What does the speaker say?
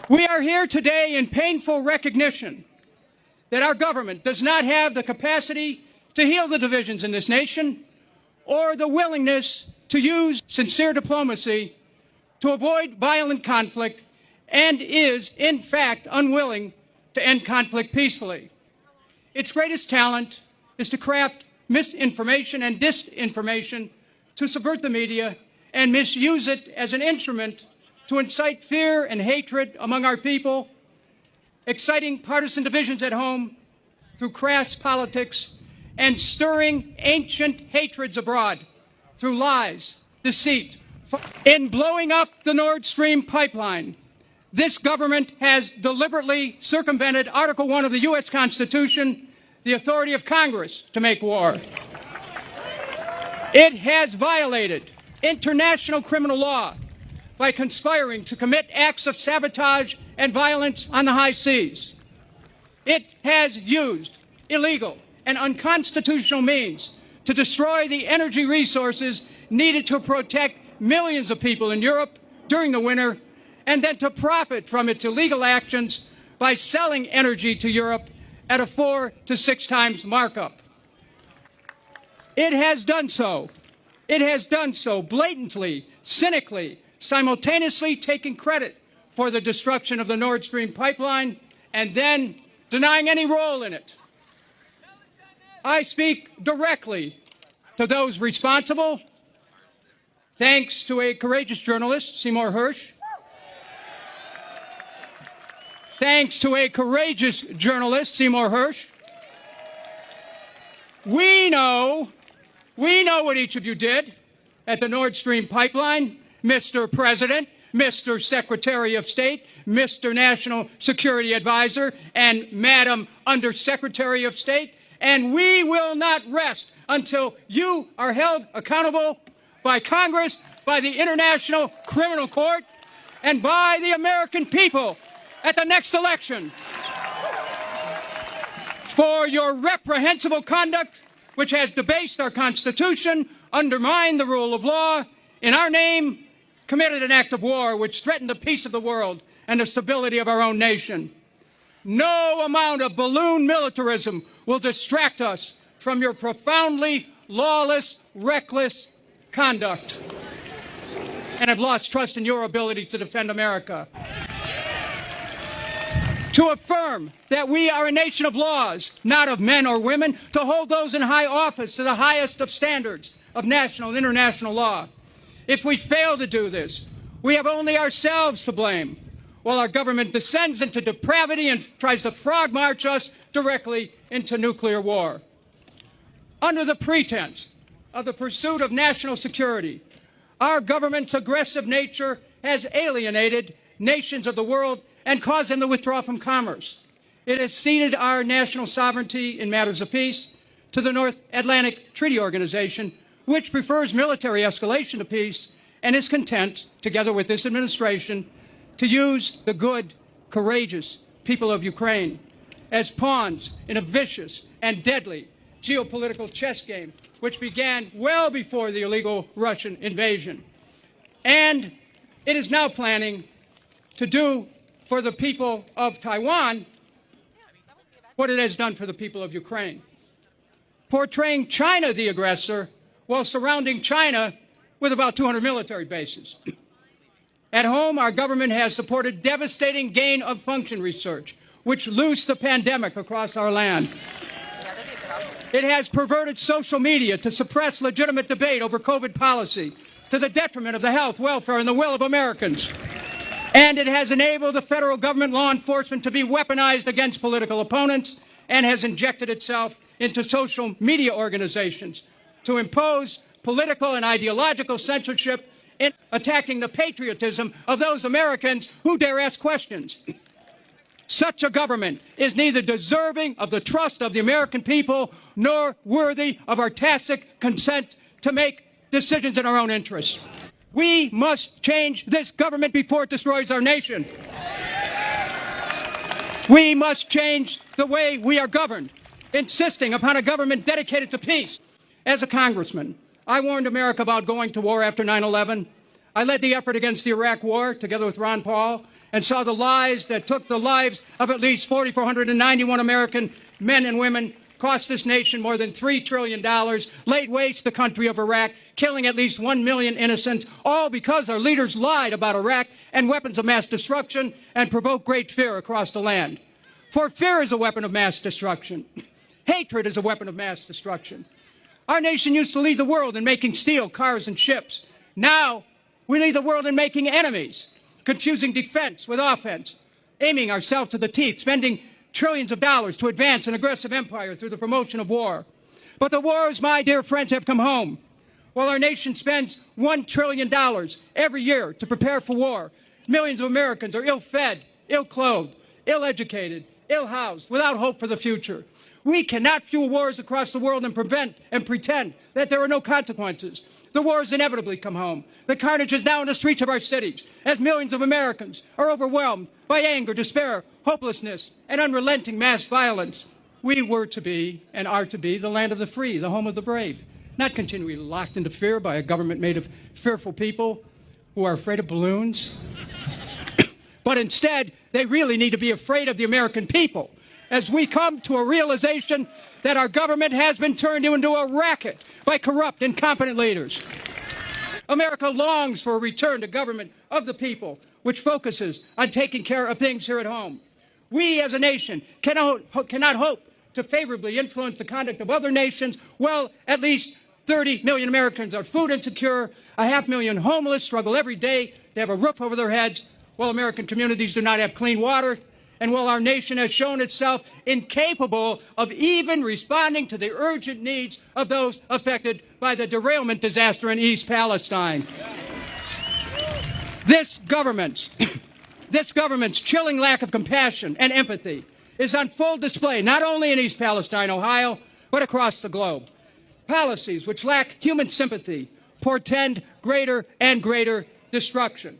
We are here today in painful recognition that our government does not have the capacity to heal the divisions in this nation or the willingness to use sincere diplomacy to avoid violent conflict and is, in fact, unwilling to end conflict peacefully. Its greatest talent is to craft misinformation and disinformation, to subvert the media and misuse it as an instrument to incite fear and hatred among our people, exciting partisan divisions at home through crass politics, and stirring ancient hatreds abroad through lies, deceit. In blowing up the Nord Stream pipeline, this government has deliberately circumvented Article 1 of the U.S. Constitution, the authority of Congress to make war. It has violated international criminal law by conspiring to commit acts of sabotage and violence on the high seas. It has used illegal and unconstitutional means to destroy the energy resources needed to protect millions of people in Europe during the winter, and then to profit from its illegal actions by selling energy to Europe at a 4 to 6 times markup. It has done so blatantly, cynically, simultaneously taking credit for the destruction of the Nord Stream pipeline and then denying any role in it. I speak directly to those responsible, thanks to a courageous journalist, Seymour Hersh. Thanks to a courageous journalist, Seymour Hersh. We know what each of you did at the Nord Stream pipeline, Mr. President, Mr. Secretary of State, Mr. National Security Advisor, and Madam Undersecretary of State. And we will not rest until you are held accountable by Congress, by the International Criminal Court, and by the American people at the next election for your reprehensible conduct, which has debased our Constitution, undermined the rule of law, in our name, committed an act of war which threatened the peace of the world and the stability of our own nation. No amount of balloon militarism will distract us from your profoundly lawless, reckless conduct. And I've lost trust in your ability to defend America. To affirm that we are a nation of laws, not of men or women, to hold those in high office to the highest of standards of national and international law. If we fail to do this, we have only ourselves to blame, while our government descends into depravity and tries to frog march us directly into nuclear war. Under the pretense of the pursuit of national security, our government's aggressive nature has alienated nations of the world and caused them to withdraw from commerce. It has ceded our national sovereignty in matters of peace to the North Atlantic Treaty Organization, which prefers military escalation to peace and is content, together with this administration, to use the good, courageous people of Ukraine as pawns in a vicious and deadly geopolitical chess game, which began well before the illegal Russian invasion. And it is now planning to do for the people of Taiwan what it has done for the people of Ukraine, portraying China the aggressor while surrounding China with about 200 military bases. At home, our government has supported devastating gain-of-function research, which loosed the pandemic across our land. It has perverted social media to suppress legitimate debate over COVID policy, to the detriment of the health, welfare, and the will of Americans. And it has enabled the federal government law enforcement to be weaponized against political opponents, and has injected itself into social media organizations to impose political and ideological censorship in attacking the patriotism of those Americans who dare ask questions. Such a government is neither deserving of the trust of the American people nor worthy of our tacit consent to make decisions in our own interests. We must change this government before it destroys our nation. We must change the way we are governed, insisting upon a government dedicated to peace. As a congressman, I warned America about going to war after 9/11. I led the effort against the Iraq War together with Ron Paul and saw the lies that took the lives of at least 4,491 American men and women, cost this nation more than $3 trillion, laid waste the country of Iraq, killing at least 1 million innocents, all because our leaders lied about Iraq and weapons of mass destruction and provoked great fear across the land. For fear is a weapon of mass destruction. Hatred is a weapon of mass destruction. Our nation used to lead the world in making steel, cars, and ships. Now, we lead the world in making enemies, confusing defense with offense, aiming ourselves to the teeth, spending trillions of dollars to advance an aggressive empire through the promotion of war. But the wars, my dear friends, have come home. While our nation spends $1 trillion every year to prepare for war, millions of Americans are ill-fed, ill-clothed, ill-educated, ill-housed, without hope for the future. We cannot fuel wars across the world and pretend that there are no consequences. The wars inevitably come home. The carnage is now in the streets of our cities as millions of Americans are overwhelmed by anger, despair, hopelessness, and unrelenting mass violence. We were to be and are to be the land of the free, the home of the brave, not continually locked into fear by a government made of fearful people who are afraid of balloons. But instead, they really need to be afraid of the American people as we come to a realization that our government has been turned into a racket by corrupt, incompetent leaders. America longs for a return to government of the people, which focuses on taking care of things here at home. We as a nation cannot hope to favorably influence the conduct of other nations. Well, at least 30 million Americans are food insecure, 500,000 homeless struggle every day to have a roof over their heads, while American communities do not have clean water, and while our nation has shown itself incapable of even responding to the urgent needs of those affected by the derailment disaster in East Palestine. This government's chilling lack of compassion and empathy is on full display, not only in East Palestine, Ohio, but across the globe. Policies which lack human sympathy portend greater and greater destruction.